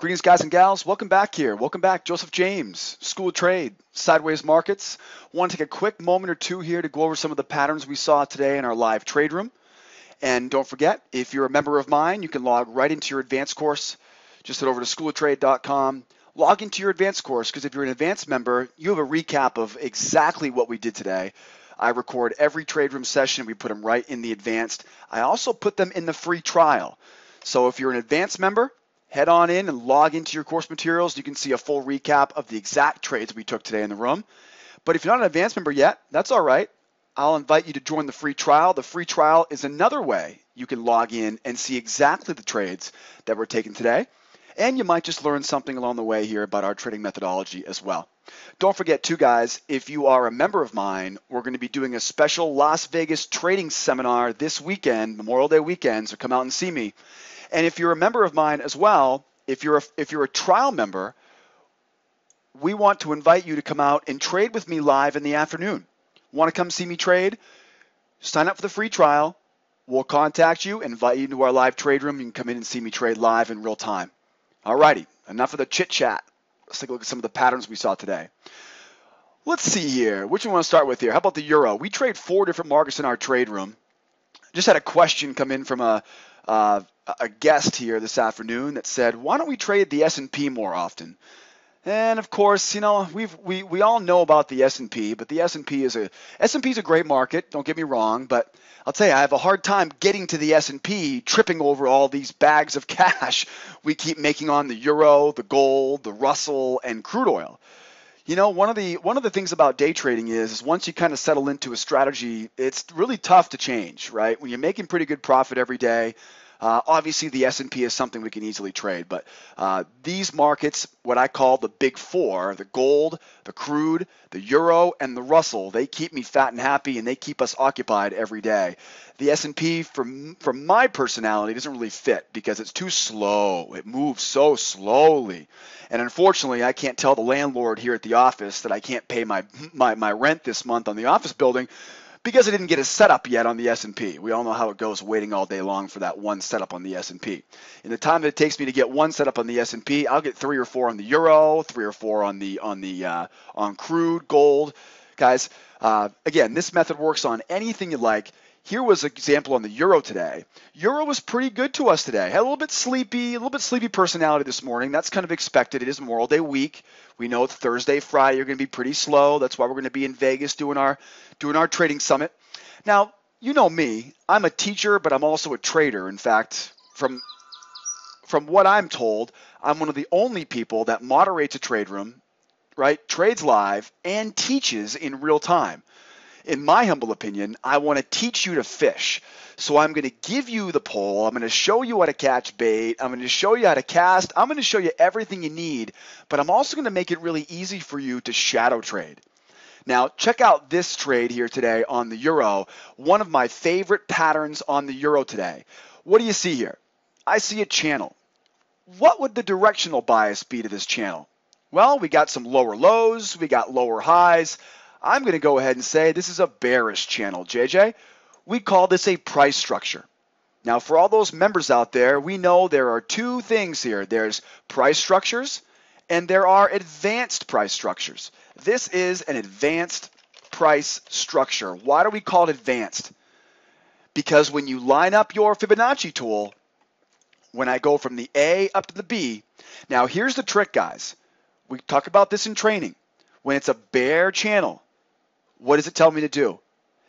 Greetings, guys and gals. Welcome back here. Welcome back, Joseph James, School of Trade, Sideways Markets. Want to take a quick moment or two here to go over some of the patterns we saw today in our live trade room. And don't forget, if you're a member of mine, you can log right into your advanced course. Just head over to schooloftrade.com. Log into your advanced course, because if you're an advanced member, you have a recap of exactly what we did today. I record every trade room session. We put them right in the advanced. I also put them in the free trial. So if you're an advanced member, head on in and log into your course materials. You can see a full recap of the exact trades we took today in the room. But if you're not an advanced member yet, that's all right. I'll invite you to join the free trial. The free trial is another way you can log in and see exactly the trades that were taken today. And you might just learn something along the way here about our trading methodology as well. Don't forget too, guys, if you are a member of mine, we're going to be doing a special Las Vegas trading seminar this weekend, Memorial Day weekend, so come out and see me. And if you're a member of mine as well, if you're a trial member, we want to invite you to come out and trade with me live in the afternoon. Want to come see me trade? Sign up for the free trial. We'll contact you, invite you to our live trade room. You can come in and see me trade live in real time. All righty, enough of the chit chat. Let's take a look at some of the patterns we saw today. Let's see here. Which one want to start with here? How about the euro? We trade 4 different markets in our trade room. Just had a question come in from a guest here this afternoon that said, why don't we trade the S&P more often? And of course, you know, we all know about the S&P, but the S&P is a great market, don't get me wrong, but I'll tell you, I have a hard time getting to the S&P, tripping over all these bags of cash we keep making on the euro, the gold, the Russell, and crude oil. You know, one of the things about day trading is once you kind of settle into a strategy, it's really tough to change, right? When you're making pretty good profit every day, obviously the S&P is something we can easily trade, but these markets, what I call the big four, the gold, the crude, the euro, and the Russell, they keep me fat and happy, and they keep us occupied every day. The S&P, for my personality, doesn't really fit because it's too slow. It moves so slowly. And unfortunately, I can't tell the landlord here at the office that I can't pay my rent this month on the office building because I didn't get a setup yet on the S&P. We all know how it goes, waiting all day long for that one setup on the S&P. In the time that it takes me to get one setup on the S&P, I'll get 3 or 4 on the euro, 3 or 4 on crude, gold. Guys, again, this method works on anything you like. Here was an example on the euro today. Euro was pretty good to us today. Had a little bit sleepy personality this morning. That's kind of expected. It is Memorial Day week. We know it's Thursday, Friday are going to be pretty slow. That's why we're going to be in Vegas doing our trading summit. Now, you know me. I'm a teacher, but I'm also a trader. In fact, from what I'm told, I'm one of the only people that moderates a trade room, right? Trades live and teaches in real time. In my humble opinion, I want to teach you to fish. So I'm going to give you the pole. I'm going to show you how to catch bait. I'm going to show you how to cast. I'm going to show you everything you need. But I'm also going to make it really easy for you to shadow trade. Now, check out this trade here today on the euro. One of my favorite patterns on the euro today. What do you see here? I see a channel. What would the directional bias be to this channel? Well, we got some lower lows. We got lower highs. I'm going to go ahead and say this is a bearish channel, JJ. We call this a price structure. Now, for all those members out there, we know there are 2 things here. There's price structures and there are advanced price structures. This is an advanced price structure. Why do we call it advanced? Because when you line up your Fibonacci tool, when I go from the A up to the B, now here's the trick, guys. We talk about this in training. When it's a bear channel, what does it tell me to do?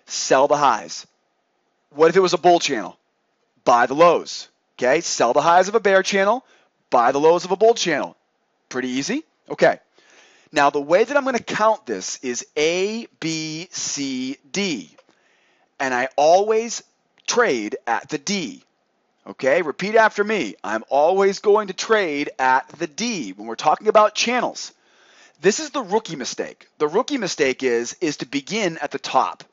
Sell the highs. What if it was a bull channel? Buy the lows. Okay, sell the highs of a bear channel, buy the lows of a bull channel. Pretty easy? Okay. Now, the way that I'm going to count this is A, B, C, D. And I always trade at the D. Okay, repeat after me. I'm always going to trade at the D when we're talking about channels. This is the rookie mistake. The rookie mistake is to begin at the top,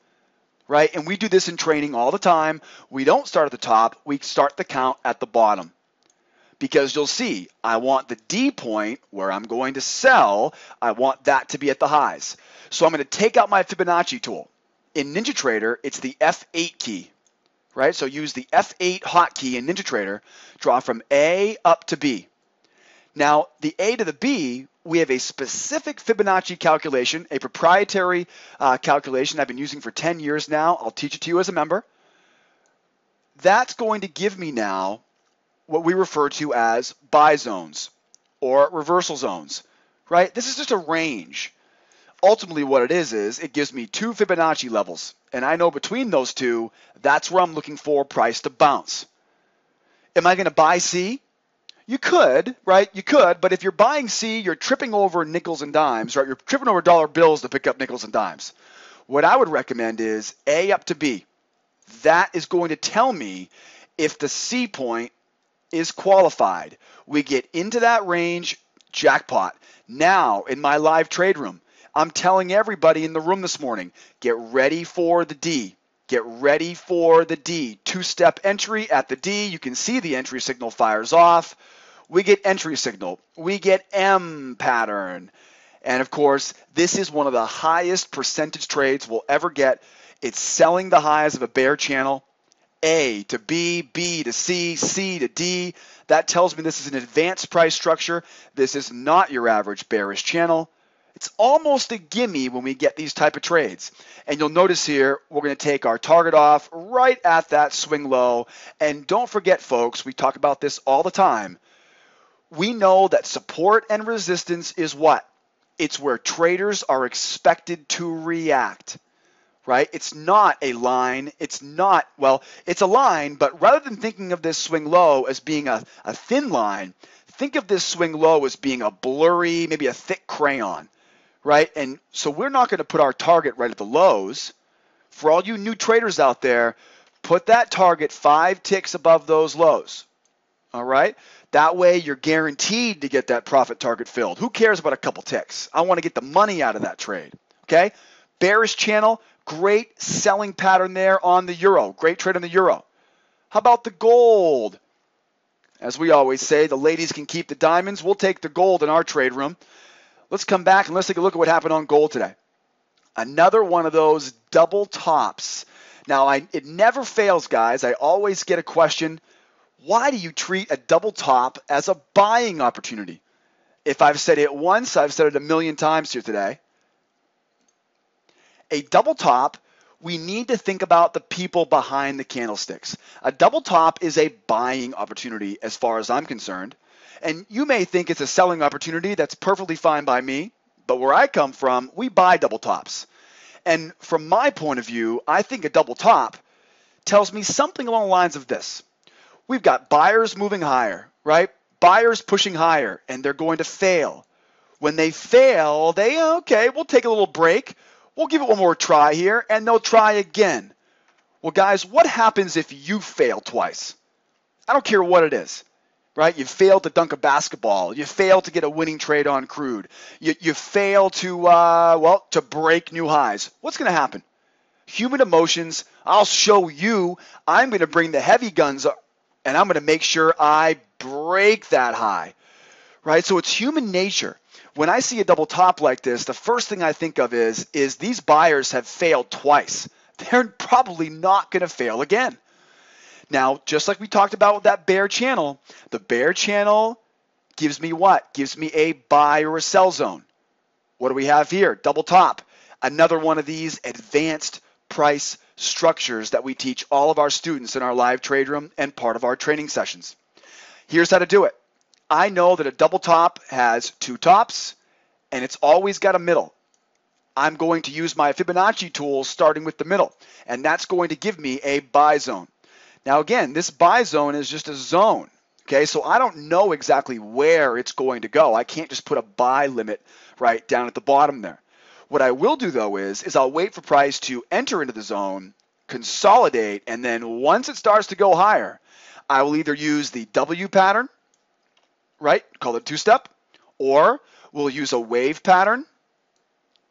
right? And we do this in training all the time. We don't start at the top. We start the count at the bottom. Because you'll see, I want the D point where I'm going to sell. I want that to be at the highs. So I'm going to take out my Fibonacci tool. In NinjaTrader, it's the F8 key, right? So use the F8 hotkey in NinjaTrader, draw from A up to B. Now, the A to the B, we have a specific Fibonacci calculation, a proprietary calculation I've been using for 10 years now. I'll teach it to you as a member. That's going to give me now what we refer to as buy zones or reversal zones, right? This is just a range. Ultimately, what it is it gives me two Fibonacci levels. And I know between those two, that's where I'm looking for price to bounce. Am I going to buy C? You could, right? You could, but if you're buying C, you're tripping over nickels and dimes, right? You're tripping over dollar bills to pick up nickels and dimes. What I would recommend is A up to B. That is going to tell me if the C point is qualified. We get into that range, jackpot. Now, in my live trade room, I'm telling everybody in the room this morning, get ready for the D. Get ready for the D. Two-step entry at the D. You can see the entry signal fires off. We get entry signal. We get M pattern. And of course, this is one of the highest percentage trades we'll ever get. It's selling the highs of a bear channel. A to B, B to C, C to D. That tells me this is an advanced price structure. This is not your average bearish channel. It's almost a gimme when we get these type of trades. And you'll notice here, we're going to take our target off right at that swing low. And don't forget, folks, we talk about this all the time. We know that support and resistance is what? It's where traders are expected to react, right? It's not a line. It's not, well, it's a line, but rather than thinking of this swing low as being a thin line, think of this swing low as being a blurry, maybe a thick crayon, right? And so we're not going to put our target right at the lows. For all you new traders out there, put that target 5 ticks above those lows, all right? That way you're guaranteed to get that profit target filled. Who cares about a couple ticks? I want to get the money out of that trade, okay? Bearish channel, great selling pattern there on the euro. Great trade on the euro. How about the gold? As we always say, the ladies can keep the diamonds. We'll take the gold in our trade room. Let's come back and let's take a look at what happened on gold today. Another one of those double tops. Now, it never fails, guys. I always get a question, why do you treat a double top as a buying opportunity? If I've said it once, I've said it a million times here today. A double top, we need to think about the people behind the candlesticks. A double top is a buying opportunity as far as I'm concerned. And you may think it's a selling opportunity. That's perfectly fine by me. But where I come from, we buy double tops. And from my point of view, I think a double top tells me something along the lines of this. We've got buyers moving higher, right? Buyers pushing higher, and they're going to fail. When they fail, okay, we'll take a little break. We'll give it one more try here, and they'll try again. Well, guys, what happens if you fail twice? I don't care what it is, right? You failed to dunk a basketball. You failed to get a winning trade on crude. You fail to break new highs. What's going to happen? Human emotions. I'll show you. I'm going to bring the heavy guns up, and I'm going to make sure I break that high, right? So it's human nature. When I see a double top like this, the first thing I think of is these buyers have failed twice. They're probably not going to fail again. Now, just like we talked about with that bear channel, the bear channel gives me what? Gives me a buy or a sell zone. What do we have here? Double top. Another one of these advanced price structures that we teach all of our students in our live trade room and part of our training sessions. Here's how to do it. I know that a double top has two tops and it's always got a middle. I'm going to use my Fibonacci tool starting with the middle, and that's going to give me a buy zone. Now again, this buy zone is just a zone, okay? So I don't know exactly where it's going to go. I can't just put a buy limit right down at the bottom there. What I will do though is I'll wait for price to enter into the zone, consolidate, and then once it starts to go higher, I will either use the W pattern, right? Call it two-step, or we'll use a wave pattern.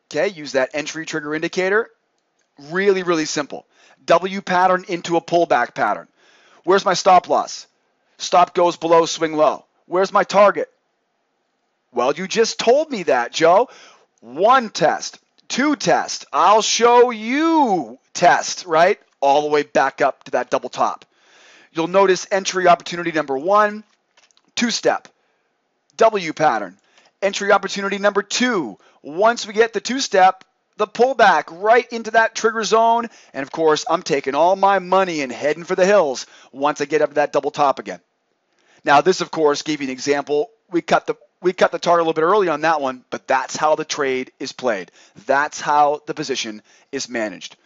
Okay, use that entry trigger indicator. Really, really simple. W pattern into a pullback pattern. Where's my stop loss? Stop goes below swing low. Where's my target? Well, you just told me that, Joe. 1 test, 2 test. I'll show you test, right? All the way back up to that double top. You'll notice entry opportunity number 1, two-step. W pattern. Entry opportunity number 2. Once we get the two-step, the pullback right into that trigger zone. And of course, I'm taking all my money and heading for the hills once I get up to that double top again. Now, this, of course, gave you an example. We cut the target a little bit early on that one, but that's how the trade is played. That's how the position is managed.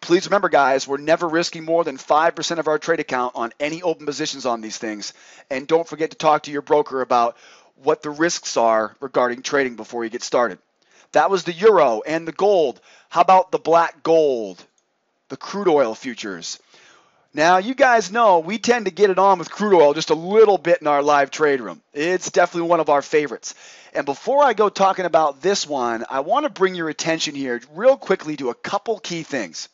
Please remember, guys, we're never risking more than 5% of our trade account on any open positions on these things. And don't forget to talk to your broker about what the risks are regarding trading before you get started. That was the euro and the gold. How about the black gold, the crude oil futures? Now, you guys know we tend to get it on with crude oil just a little bit in our live trade room. It's definitely one of our favorites. And before I go talking about this one, I want to bring your attention here real quickly to a couple key things.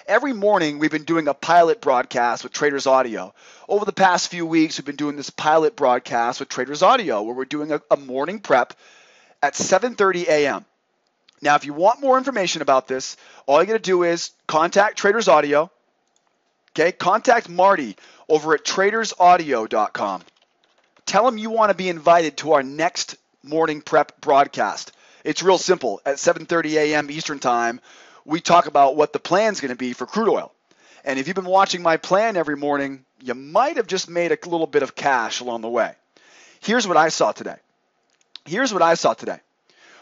Every morning, we've been doing a pilot broadcast with Traders Audio. Over the past few weeks, we've been doing this pilot broadcast with Traders Audio where we're doing a morning prep at 7:30 a.m. Now, if you want more information about this, all you got to do is contact Traders Audio. Okay, contact Marty over at tradersaudio.com. Tell him you want to be invited to our next morning prep broadcast. It's real simple. At 7:30 a.m. Eastern Time, we talk about what the plan's going to be for crude oil. And if you've been watching my plan every morning, you might have just made a little bit of cash along the way. Here's what I saw today.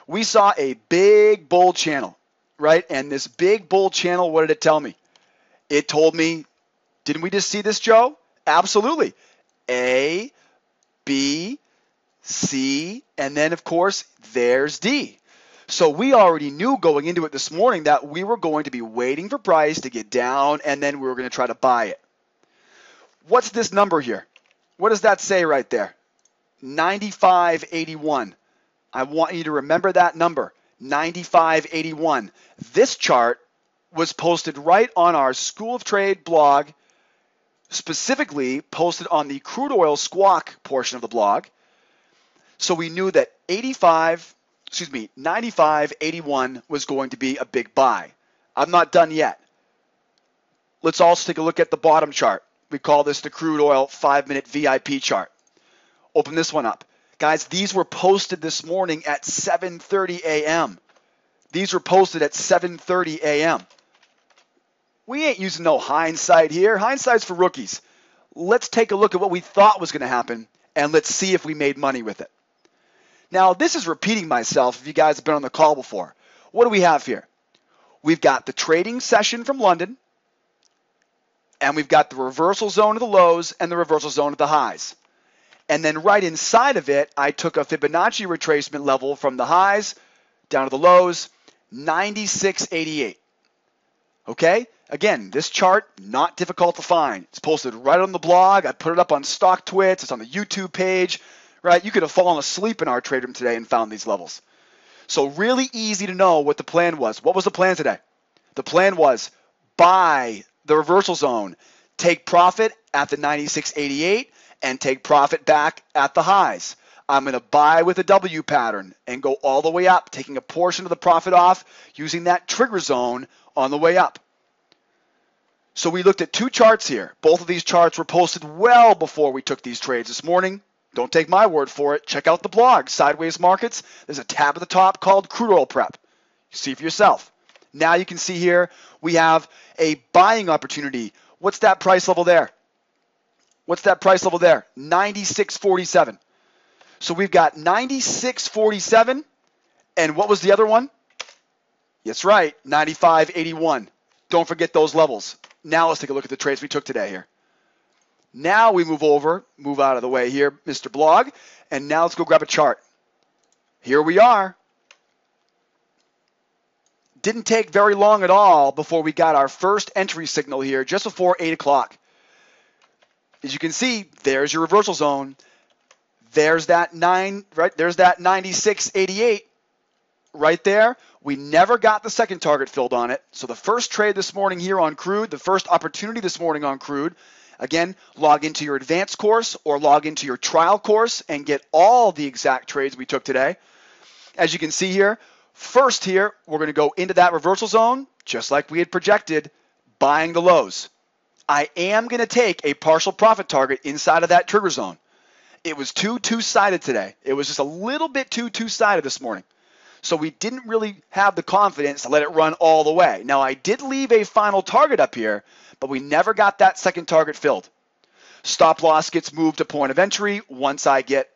We saw a big bull channel, right? And this big bull channel, what did it tell me? It told me, didn't we just see this, Joe? Absolutely. A, B, C, and then, of course, there's D. So we already knew going into it this morning that we were going to be waiting for price to get down, and then we were going to try to buy it. What's this number here? What does that say right there? 95.81. I want you to remember that number, 95.81. This chart was posted right on our School of Trade blog, specifically posted on the crude oil squawk portion of the blog. So we knew that 95.81 was going to be a big buy. I'm not done yet. Let's also take a look at the bottom chart. We call this the crude oil 5-minute VIP chart. Open this one up. Guys, these were posted this morning at 7:30 a.m. These were posted at 7:30 a.m. We ain't using no hindsight here. Hindsight's for rookies. Let's take a look at what we thought was going to happen, and let's see if we made money with it. Now, this is repeating myself if you guys have been on the call before. What do we have here? We've got the trading session from London, and we've got the reversal zone of the lows and the reversal zone of the highs. And then right inside of it, I took a Fibonacci retracement level from the highs down to the lows, 96.88. Okay? Again, this chart, not difficult to find. It's posted right on the blog. I put it up on StockTwits. It's on the YouTube page. Right? You could have fallen asleep in our trade room today and found these levels. So really easy to know what the plan was. What was the plan today? The plan was buy the reversal zone, take profit at the 96.88, and take profit back at the highs. I'm going to buy with a W pattern and go all the way up, taking a portion of the profit off, using that trigger zone on the way up. So we looked at two charts here. Both of these charts were posted well before we took these trades this morning. Don't take my word for it. Check out the blog, Sideways Markets. There's a tab at the top called Crude Oil Prep. See for yourself. Now you can see here we have a buying opportunity. What's that price level there? 96.47. So we've got 96.47, and what was the other one? That's right, 95.81. Don't forget those levels. Now let's take a look at the trades we took today here. Now we move out of the way here, Mr. Blog, and now let's go grab a chart. Here we are. Didn't take very long at all before we got our first entry signal here, just before 8 o'clock. As you can see, there's your reversal zone. There's that 96.88 right there. We never got the second target filled on it. So the first trade this morning here on crude, the first opportunity this morning on crude, again, log into your advanced course or log into your trial course and get all the exact trades we took today. As you can see here, first here, we're going to go into that reversal zone, just like we had projected, buying the lows. I am going to take a partial profit target inside of that trigger zone. It was too two-sided today. It was just a little bit too two-sided this morning. So we didn't really have the confidence to let it run all the way. Now, I did leave a final target up here, but we never got that second target filled. Stop loss gets moved to point of entry once I get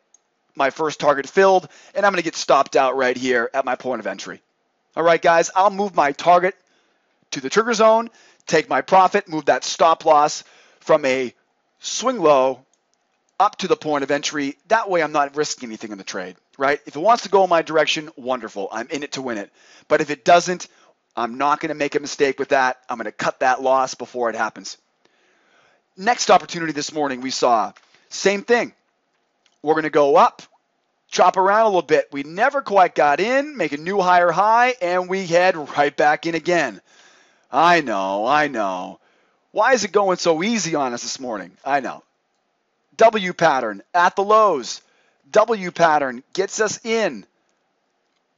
my first target filled, and I'm going to get stopped out right here at my point of entry. All right, guys, I'll move my target to the trigger zone, take my profit, move that stop loss from a swing low up to the point of entry. That way I'm not risking anything in the trade, right? If it wants to go in my direction, wonderful. I'm in it to win it. But if it doesn't, I'm not going to make a mistake with that. I'm going to cut that loss before it happens. Next opportunity this morning we saw, same thing. We're going to go up, chop around a little bit. We never quite got in, make a new higher high, and we head right back in again. I know. Why is it going so easy on us this morning? I know. W pattern at the lows. W pattern gets us in.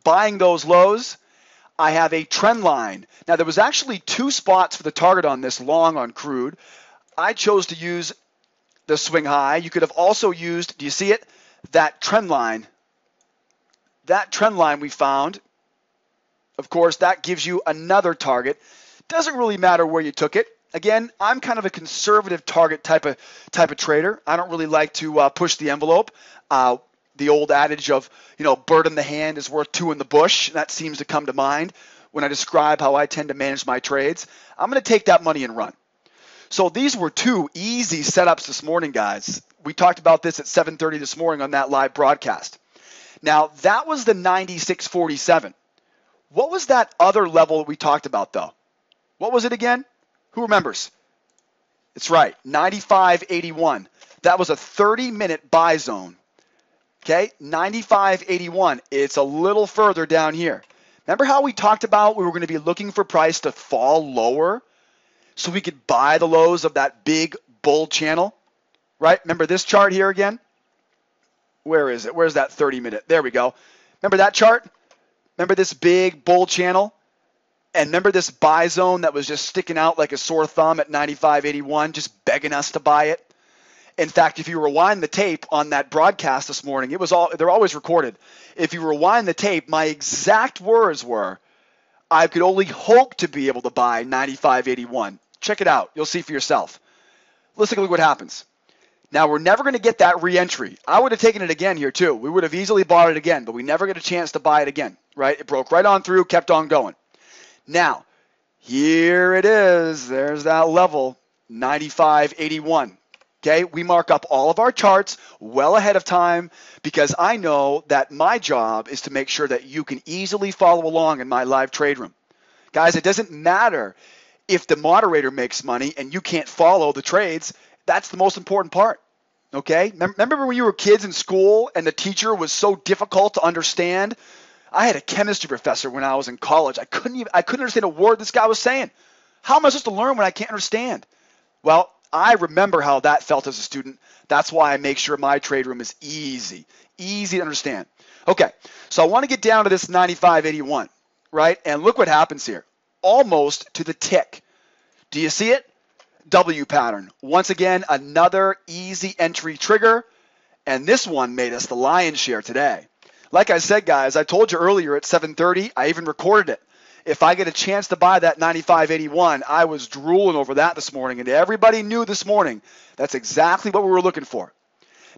Buying those lows. I have a trend line. Now, there was actually two spots for the target on this long on crude. I chose to use the swing high. You could have also used, do you see it? That trend line. That trend line we found. Of course, that gives you another target. Doesn't really matter where you took it. Again, I'm kind of a conservative target type of trader. I don't really like to push the envelope. The old adage of, bird in the hand is worth two in the bush. That seems to come to mind when I describe how I tend to manage my trades. I'm going to take that money and run. So these were two easy setups this morning, guys. We talked about this at 7:30 this morning on that live broadcast. Now, that was the 96.47. What was that other level that we talked about, though? What was it again? Who remembers? It's right, 95.81. That was a 30-minute buy zone. Okay, 95.81. It's a little further down here. Remember how we talked about we were going to be looking for price to fall lower so we could buy the lows of that big bull channel? Right? Remember this chart here again? Where is it? Where's that 30-minute? There we go. Remember that chart? Remember this big bull channel? And remember this buy zone that was just sticking out like a sore thumb at 95.81, just begging us to buy it? In fact, if you rewind the tape on that broadcast this morning, they're always recorded. If you rewind the tape, my exact words were, I could only hope to be able to buy 95.81. Check it out. You'll see for yourself. Let's take a look at what happens. Now, we're never going to get that re-entry. I would have taken it again here, too. We would have easily bought it again, but we never get a chance to buy it again, right? It broke right on through, kept on going. Now, here it is. There's that level, 95.81. Okay, we mark up all of our charts well ahead of time because I know that my job is to make sure that you can easily follow along in my live trade room. Guys, it doesn't matter if the moderator makes money and you can't follow the trades. That's the most important part. Okay, remember when you were kids in school and the teacher was so difficult to understand? I had a chemistry professor when I was in college. I couldn't understand a word this guy was saying. How am I supposed to learn when I can't understand? Well, I remember how that felt as a student. That's why I make sure my trade room is easy to understand. Okay, so I want to get down to this 95.81, right? And look what happens here. Almost to the tick. Do you see it? W pattern. Once again, another easy entry trigger. And this one made us the lion's share today. Like I said, guys, I told you earlier at 7:30, I even recorded it. If I get a chance to buy that 95.81, I was drooling over that this morning, and everybody knew this morning that's exactly what we were looking for.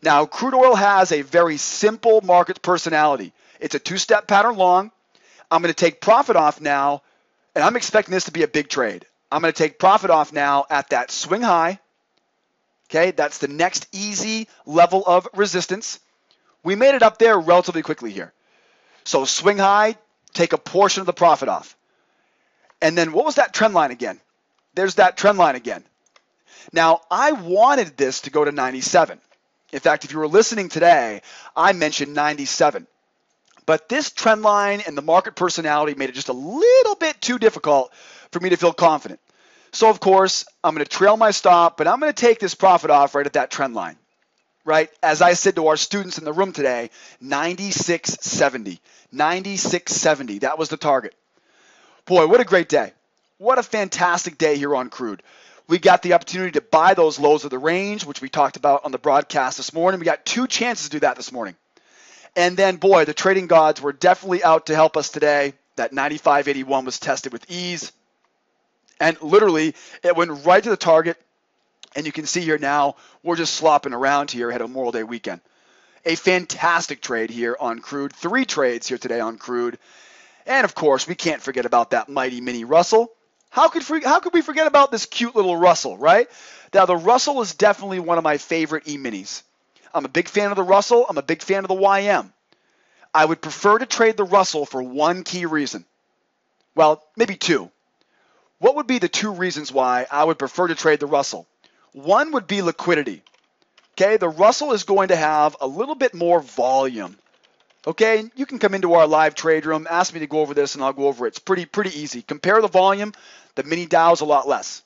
Now, crude oil has a very simple market personality. It's a two-step pattern long. I'm going to take profit off now, and I'm expecting this to be a big trade. I'm going to take profit off now at that swing high. Okay, that's the next easy level of resistance. We made it up there relatively quickly here. So swing high, take a portion of the profit off. And then what was that trend line again? There's that trend line again. Now, I wanted this to go to 97. In fact, if you were listening today, I mentioned 97. But this trend line and the market personality made it just a little bit too difficult for me to feel confident. So, of course, I'm going to trail my stop, but I'm going to take this profit off right at that trend line. Right? As I said to our students in the room today, 96.70. 96.70. That was the target. Boy, what a great day. What a fantastic day here on crude. We got the opportunity to buy those lows of the range, which we talked about on the broadcast this morning. We got 2 chances to do that this morning. And then, boy, the trading gods were definitely out to help us today. That 95.81 was tested with ease. And literally, it went right to the target. And you can see here now, we're just slopping around here ahead of Memorial Day weekend. A fantastic trade here on crude. 3 trades here today on crude. And, of course, we can't forget about that mighty mini Russell. How could we forget about this cute little Russell, right? Now, the Russell is definitely one of my favorite E-minis. I'm a big fan of the Russell. I'm a big fan of the YM. I would prefer to trade the Russell for one key reason. Well, maybe 2. What would be the 2 reasons why I would prefer to trade the Russell? One would be liquidity. Okay, the Russell is going to have a little bit more volume. Okay, you can come into our live trade room, ask me to go over this, and I'll go over it. It's pretty easy. Compare the volume, the mini Dow is a lot less.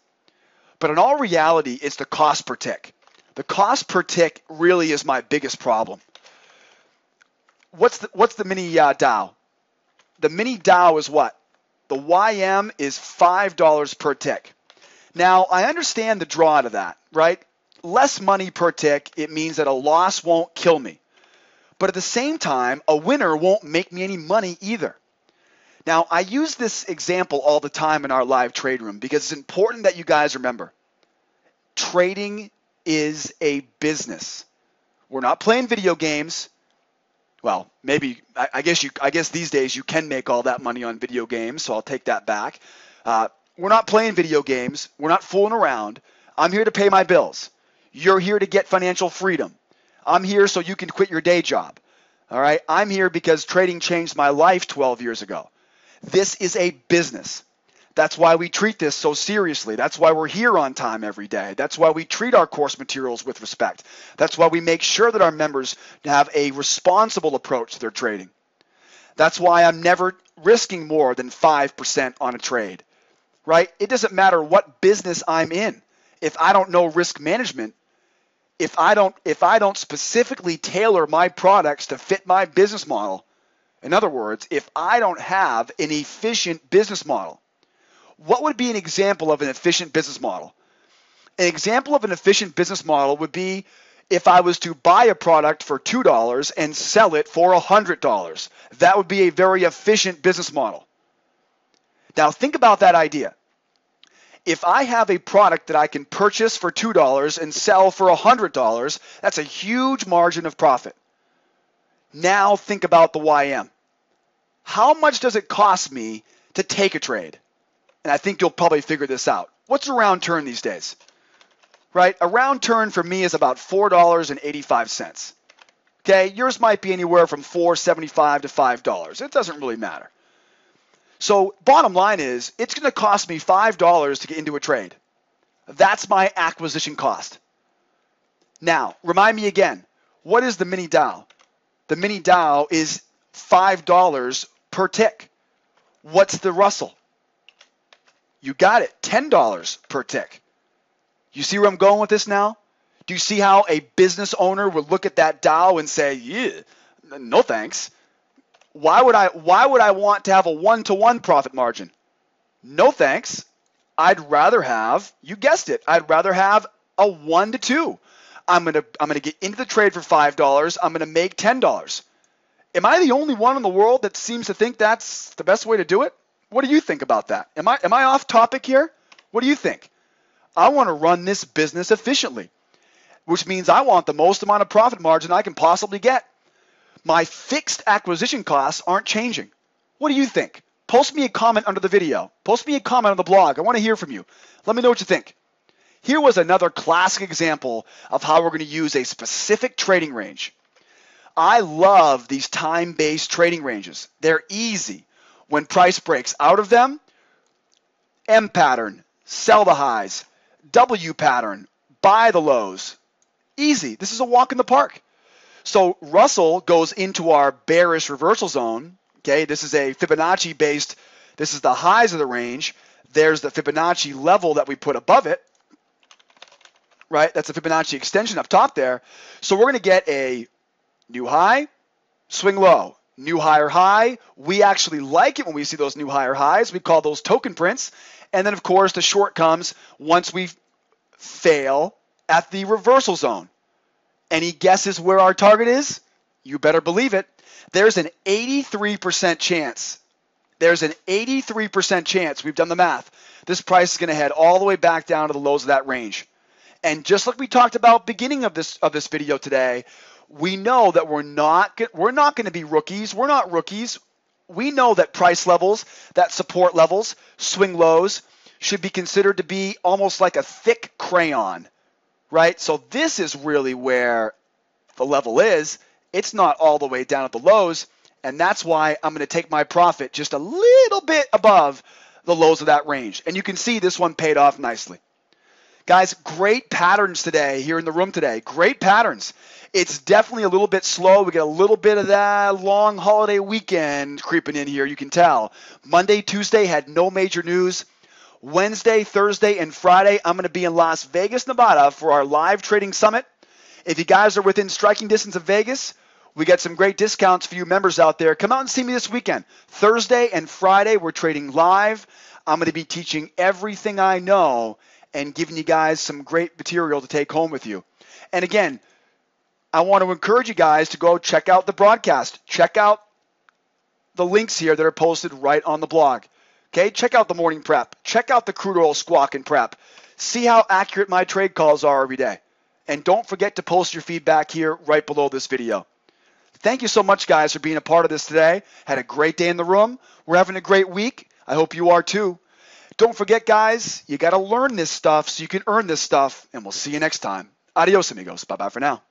But in all reality, it's the cost per tick. The cost per tick really is my biggest problem. What's the mini Dow? The mini Dow is what? The YM is $5 per tick. Now, I understand the draw to that, right? Less money per tick, it means that a loss won't kill me. But at the same time, a winner won't make me any money either. Now, I use this example all the time in our live trade room because it's important that you guys remember. Trading is a business. We're not playing video games. Well, maybe, I guess these days you can make all that money on video games, so I'll take that back. We're not playing video games. We're not fooling around. I'm here to pay my bills. You're here to get financial freedom. I'm here so you can quit your day job. All right? I'm here because trading changed my life 12 years ago. This is a business. That's why we treat this so seriously. That's why we're here on time every day. That's why we treat our course materials with respect. That's why we make sure that our members have a responsible approach to their trading. That's why I'm never risking more than 5% on a trade. Right? It doesn't matter what business I'm in. If I don't know risk management, if I don't specifically tailor my products to fit my business model, in other words, if I don't have an efficient business model, what would be an example of an efficient business model? An example of an efficient business model would be if I was to buy a product for $2 and sell it for $100. That would be a very efficient business model. Now think about that idea. If I have a product that I can purchase for $2 and sell for $100, that's a huge margin of profit. Now think about the YM. How much does it cost me to take a trade? And I think you'll probably figure this out. What's a round turn these days? Right? A round turn for me is about $4.85. Okay, yours might be anywhere from $4.75 to $5. It doesn't really matter. So bottom line is, it's going to cost me $5 to get into a trade. That's my acquisition cost. Now, remind me again, what is the mini Dow? The mini Dow is $5 per tick. What's the Russell? You got it, $10 per tick. You see where I'm going with this now? Do you see how a business owner would look at that Dow and say, yeah, no thanks? Why would I want to have a 1-to-1 profit margin? No thanks. I'd rather have, you guessed it, I'd rather have a 1-to-2. I'm gonna get into the trade for $5. I'm gonna make $10. Am I the only one in the world that seems to think that's the best way to do it? What do you think about that? Am I off topic here? What do you think? I want to run this business efficiently, which means I want the most amount of profit margin I can possibly get. My fixed acquisition costs aren't changing. What do you think? Post me a comment under the video. Post me a comment on the blog. I want to hear from you. Let me know what you think. Here was another classic example of how we're going to use a specific trading range. I love these time-based trading ranges. They're easy. When price breaks out of them, M pattern, sell the highs, W pattern, buy the lows. Easy. This is a walk in the park. So Russell goes into our bearish reversal zone. Okay, this is a Fibonacci based, this is the highs of the range. There's the Fibonacci level that we put above it. Right, that's a Fibonacci extension up top there. So we're going to get a new high, swing low, new higher high. We actually like it when we see those new higher highs. We call those token prints. And then, of course, the short comes once we fail at the reversal zone. Any guesses where our target is? You better believe it. There's an 83% chance. There's an 83% chance, we've done the math, this price is going to head all the way back down to the lows of that range. And just like we talked about beginning of this video today, we know that we're not going to be rookies. We're not rookies. We know that price levels, that support levels, swing lows, should be considered to be almost like a thick crayon, right? So this is really where the level is. It's not all the way down at the lows, and that's why I'm going to take my profit just a little bit above the lows of that range. And you can see this one paid off nicely. Guys, great patterns today here in the room today. Great patterns. It's definitely a little bit slow. We get a little bit of that long holiday weekend creeping in here, you can tell. Monday, Tuesday had no major news. Wednesday, Thursday, and Friday, I'm going to be in Las Vegas, Nevada for our live trading summit. If you guys are within striking distance of Vegas, we got some great discounts for you members out there. Come out and see me this weekend. Thursday and Friday, we're trading live. I'm going to be teaching everything I know and giving you guys some great material to take home with you. And again, I want to encourage you guys to go check out the broadcast. Check out the links here that are posted right on the blog. Okay, check out the morning prep. Check out the crude oil squawk and prep. See how accurate my trade calls are every day. And don't forget to post your feedback here right below this video. Thank you so much, guys, for being a part of this today. Had a great day in the room. We're having a great week. I hope you are too. Don't forget, guys, you got to learn this stuff so you can earn this stuff, and we'll see you next time. Adios, amigos. Bye-bye for now.